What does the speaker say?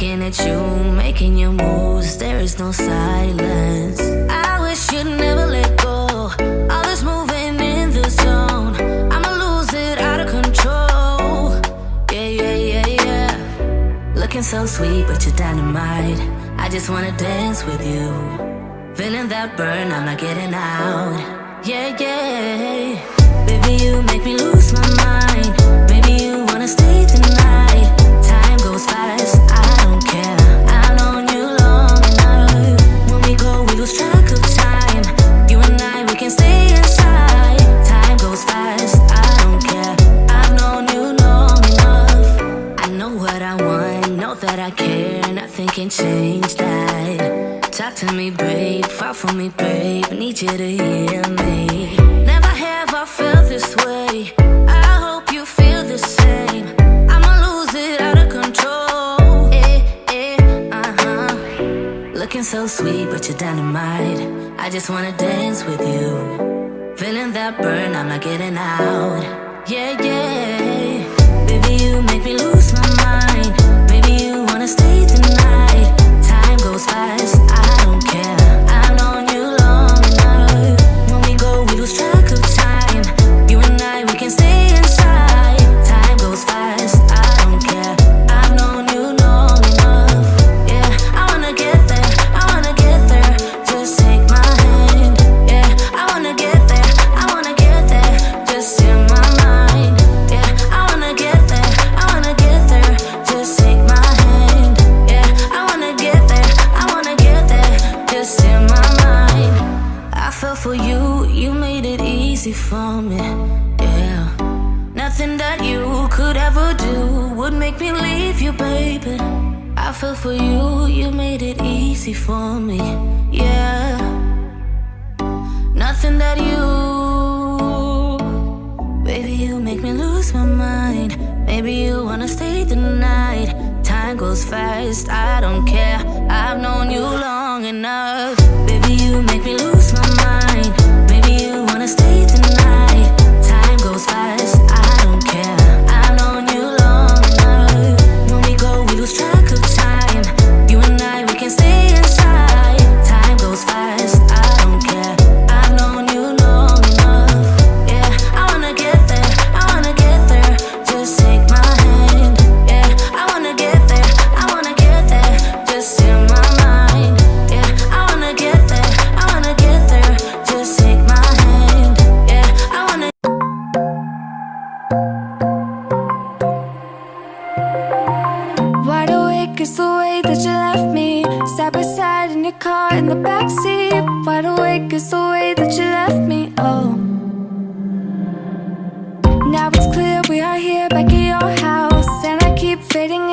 looking at you, making your moves. There is no silence. I wish you'd never let go. All this moving in the zone, I'ma lose it out of control. Yeah, yeah, yeah, yeah. Looking so sweet, but you're dynamite. I just wanna dance with you. Feeling that burn, I'm not getting out. Yeah, yeah. Baby, you make me lose my mind. Maybe you wanna stay tonight. Time goes fast, I don't care. I've known you long enough. When we go, we lose track of time. You and I, we can stay inside. Time goes fast, I don't care. I've known you long enough. I know what I want, know that I care. Nothing can change that. Talk to me, babe, fall for me, babe. Need you to hear me. Never have I felt this way. I hope you feel the same. I'ma lose it out of control. Looking so sweet, but you're dynamite. I just wanna dance with you. Feeling that burn, I'm not getting out. Yeah, yeah. Baby, you make me lose my mind. Maybe you wanna stay tonight. Time goes fast, I don't care. I've known you long enough. When we go, we lose track of time. You and I, we can stay inside. Time goes fast, I don't care. I've known you long enough. Yeah, I wanna get there, I wanna get there. Just take my hand. Yeah, I wanna get there, I wanna get there. Just in my mind. Yeah, I wanna get there, I wanna get there. Just take my hand. Yeah, I wanna get there, I wanna get there. Just in my mind. I fell for you, you made it easy for me. Yeah, nothing that you could ever do would make me leave you, baby. I fell for you, you made it easy for me. Yeah, nothing that you, baby, you make me lose my mind. Maybe you wanna stay the night. Time goes fast, I don't care. I've known you long enough. Baby, you make me lose my mind. Maybe you wanna stay the night. Time goes fast, I don't care. I've known you long enough. When we go, we lose track of time. You and I, we can stay inside. Time goes fast, I don't care. I've known you long enough. Yeah, I wanna get there, I wanna get there. Just take my hand. Yeah, I wanna get there, I wanna get there. Just in my mind. Yeah, I wanna get there, I wanna get there. Just take my hand. Yeah, I wanna. Wide awake is the way that you left me. Side by side in your car in the backseat. Wide awake is the way that you left me. Oh, now it's clear we are here back at your house, and I keep fading